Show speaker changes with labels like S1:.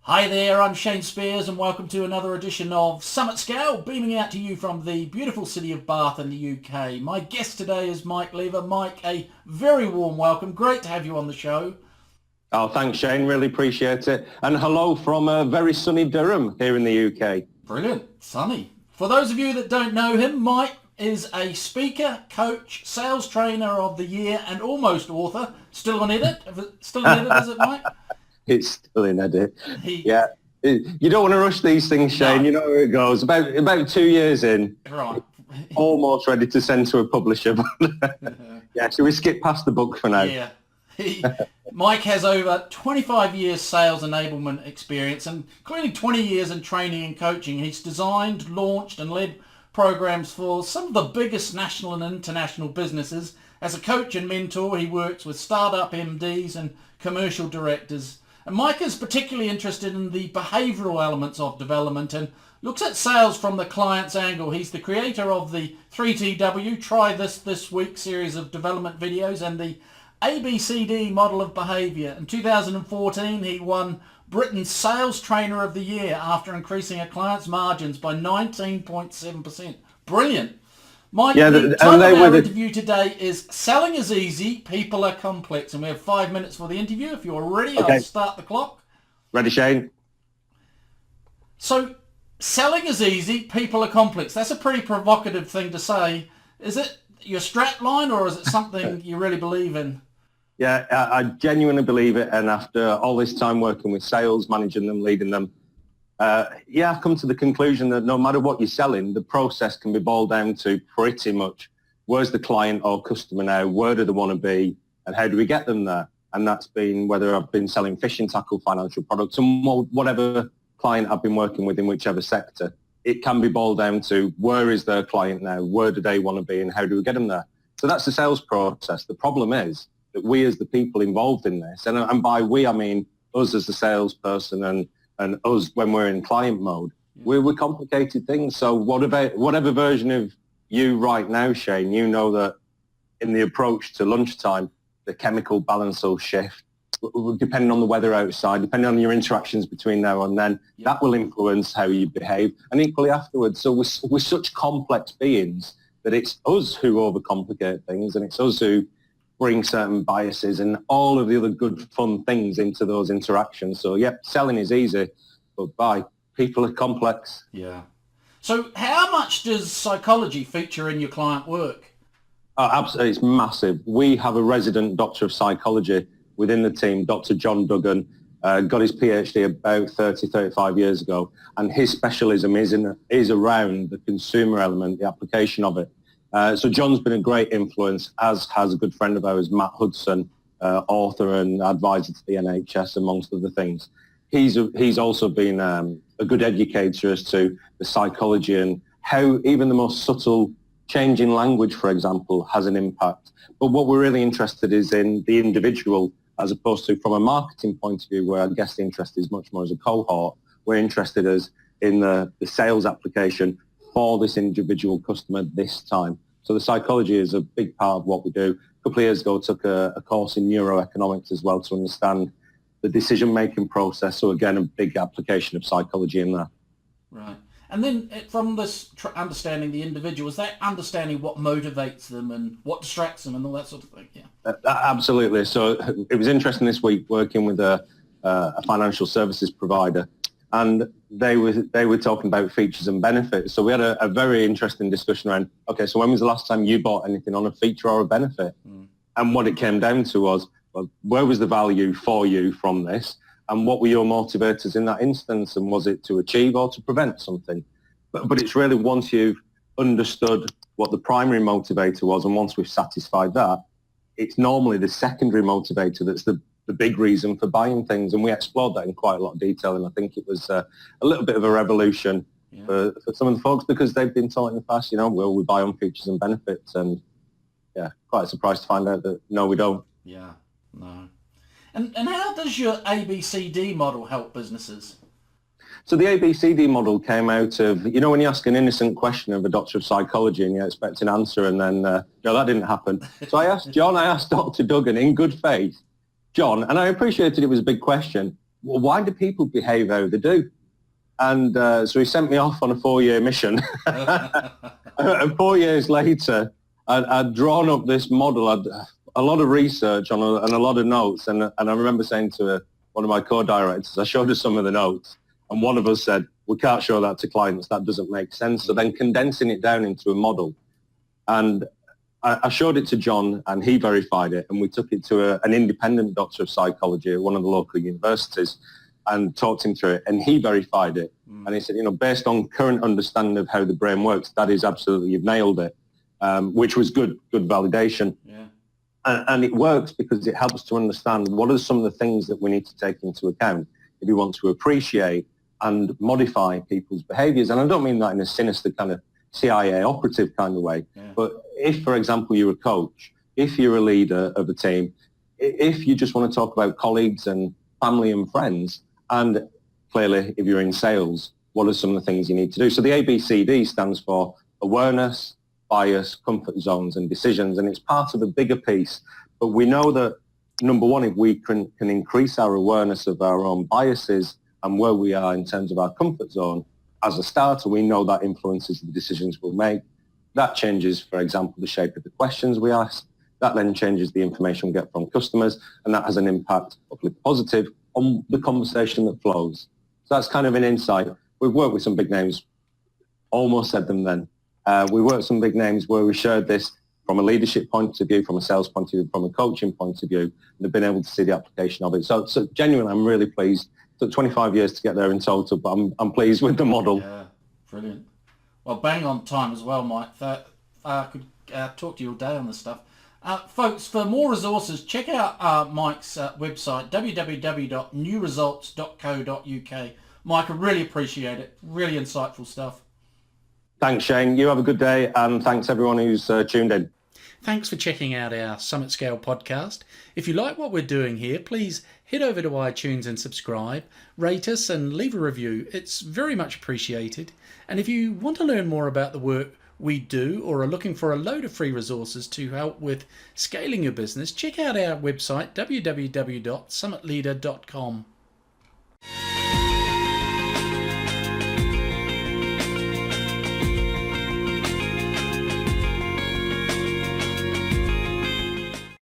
S1: Hi there, I'm Shane Spears and welcome to another edition of Summit Scale, beaming out to you from the beautiful city of Bath in the UK. My guest today is Mike Lever. Mike, a very warm welcome. Great to have you on the show.
S2: Oh, thanks, Shane. Really appreciate it. And hello from a very sunny Durham here in the UK.
S1: Brilliant. Sunny. For those of you that don't know him, Mike is a speaker, coach, sales trainer of the year and almost author. Still on edit? Still on edit, is it, Mike?
S2: It's still in edit. Yeah. You don't want to rush these things, Shane. No. You know where it goes. About 2 years in.
S1: Right.
S2: Almost ready to send to a publisher. Yeah, so we skip past the book for now.
S1: Yeah. Mike has over 25 years sales enablement experience, and including 20 years in training and coaching. He's designed, launched and led programs for some of the biggest national and international businesses. As a coach and mentor, he works with startup MDs and commercial directors. And Mike is particularly interested in the behavioural elements of development and looks at sales from the client's angle. He's the creator of the 3TW, Try This Week series of development videos, and the ABCD model of behaviour. In 2014, he won Britain's Sales Trainer of the Year after increasing a client's margins by 19.7%. Brilliant. Mike, the title of our interview today is Selling is Easy, People are Complex. And we have 5 minutes for the interview. If you're ready, okay. I'll start the clock.
S2: Ready, Shane?
S1: So, selling is easy, people are complex. That's a pretty provocative thing to say. Is it your strap line or is it something you really believe in?
S2: Yeah, I genuinely believe it. And after all this time working with sales, managing them, leading them, I've come to the conclusion that no matter what you're selling, the process can be boiled down to pretty much where's the client or customer now, where do they want to be, and how do we get them there? And that's been whether I've been selling fishing tackle, financial products, and whatever client I've been working with in whichever sector, it can be boiled down to where is their client now, where do they want to be, and how do we get them there? So that's the sales process. The problem is that we as the people involved in this, and by we I mean us as the salesperson and us when we're in client mode, we're complicated things. So whatever version of you right now, Shane, you know that in the approach to lunchtime, the chemical balance will shift, depending on the weather outside, depending on your interactions between now and then, that will influence how you behave, and equally afterwards. So we're such complex beings that it's us who overcomplicate things, and it's us who bring certain biases and all of the other good fun things into those interactions. So selling is easy, but people are complex.
S1: Yeah. So how much does psychology feature in your client work?
S2: Oh, absolutely, it's massive. We have a resident doctor of psychology within the team, Dr. John Duggan, got his PhD about 35 years ago, and his specialism is around the consumer element, the application of it. So John's been a great influence, as has a good friend of ours, Matt Hudson, author and advisor to the NHS, amongst other things. He's also been a good educator as to the psychology and how even the most subtle change in language, for example, has an impact. But what we're really interested is in the individual, as opposed to from a marketing point of view, where I guess the interest is much more as a cohort. We're interested as in the sales application for this individual customer this time. So the psychology is a big part of what we do. A couple of years ago, I took a course in neuroeconomics as well to understand the decision-making process. So again, a big application of psychology in there.
S1: Right. And then from this understanding the individual, is that understanding what motivates them and what distracts them and all that sort of thing? Yeah.
S2: Absolutely. So it was interesting this week working with a financial services provider, and they were talking about features and benefits. So we had a very interesting discussion around, okay, so when was the last time you bought anything on a feature or a benefit? And what it came down to was, well, where was the value for you from this? And what were your motivators in that instance? And was it to achieve or to prevent something? But it's really once you've understood what the primary motivator was, and once we've satisfied that, it's normally the secondary motivator that's the big reason for buying things. And we explored that in quite a lot of detail. And I think it was a little bit of a revolution for some of the folks, because they've been taught in the past, well, we buy on features and benefits. And quite surprised to find out that no, we don't.
S1: Yeah, no. And how does your ABCD model help businesses?
S2: So the ABCD model came out of, when you ask an innocent question of a doctor of psychology and you expect an answer, and then, no, that didn't happen. So I asked Dr. Duggan in good faith, John, and I appreciated it was a big question, well, why do people behave how they do? And so he sent me off on a 4-year mission. And 4 years later, I'd drawn up this model. I'd a lot of research and a lot of notes. And I remember saying to one of my co-directors, I showed her some of the notes, and one of us said, we can't show that to clients. That doesn't make sense. So then condensing it down into a model. And I showed it to John, and he verified it. And we took it to an independent doctor of psychology at one of the local universities and talked him through it. And he verified it. And he said, based on current understanding of how the brain works, that is absolutely, you've nailed it, which was good validation.
S1: Yeah.
S2: And it works because it helps to understand what are some of the things that we need to take into account if we want to appreciate and modify people's behaviours. And I don't mean that in a sinister kind of CIA operative kind of way, but if, for example, you're a coach, if you're a leader of a team, if you just want to talk about colleagues and family and friends, and clearly if you're in sales, what are some of the things you need to do? So the ABCD stands for awareness, bias, comfort zones and decisions, and it's part of a bigger piece. But we know that, number one, if we can increase our awareness of our own biases and where we are in terms of our comfort zone, as a starter, we know that influences the decisions we'll make. That changes, for example, the shape of the questions we ask. That then changes the information we get from customers, and that has an impact, hopefully positive, on the conversation that flows. So that's kind of an insight. We've worked with some big names, almost said them then. We worked with some big names where we shared this from a leadership point of view, from a sales point of view, from a coaching point of view, and have been able to see the application of it. So genuinely, I'm really pleased. It took 25 years to get there in total, but I'm pleased with the model.
S1: Yeah, brilliant. Well, bang on time as well, Mike. I could talk to you all day on this stuff. Folks, for more resources, check out Mike's website, www.newresults.co.uk. Mike, I really appreciate it. Really insightful stuff.
S2: Thanks, Shane. You have a good day, and thanks everyone who's tuned in.
S1: Thanks for checking out our Summit Scale podcast. If you like what we're doing here, please head over to iTunes and subscribe, rate us and leave a review. It's very much appreciated. And if you want to learn more about the work we do or are looking for a load of free resources to help with scaling your business, check out our website, www.summitleader.com.